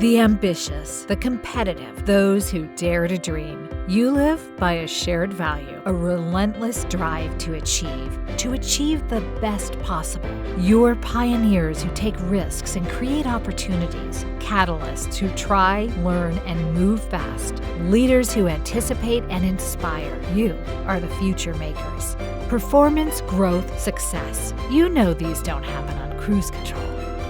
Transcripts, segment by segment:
The ambitious, the competitive, those who dare to dream. You live by a shared value, a relentless drive to achieve the best possible. You're pioneers who take risks and create opportunities, catalysts who try, learn, and move fast, leaders who anticipate and inspire. You are the future makers. Performance, growth, success. You know these don't happen on cruise control.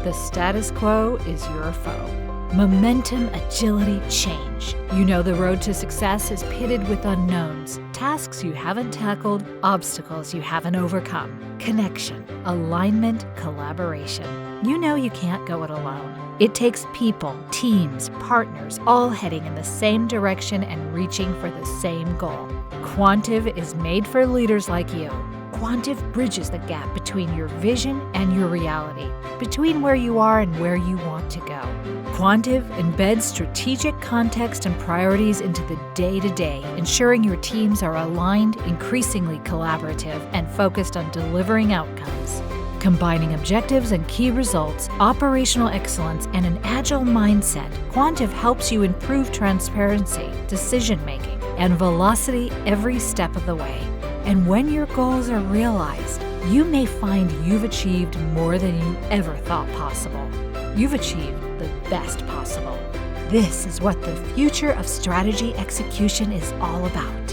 The status quo is your foe. Momentum, agility, change. You know the road to success is pitted with unknowns, tasks you haven't tackled, obstacles you haven't overcome. Connection, alignment, collaboration. You know you can't go it alone. It takes people, teams, partners, all heading in the same direction and reaching for the same goal. Quantive is made for leaders like you. Quantive bridges the gap between your vision and your reality, between where you are and where you want to go. Quantive embeds strategic context and priorities into the day-to-day, ensuring your teams are aligned, increasingly collaborative, and focused on delivering outcomes. Combining objectives and key results, operational excellence, and an agile mindset, Quantive helps you improve transparency, decision-making, and velocity every step of the way. And when your goals are realized, you may find you've achieved more than you ever thought possible. You've achieved the best possible. This is what the future of strategy execution is all about.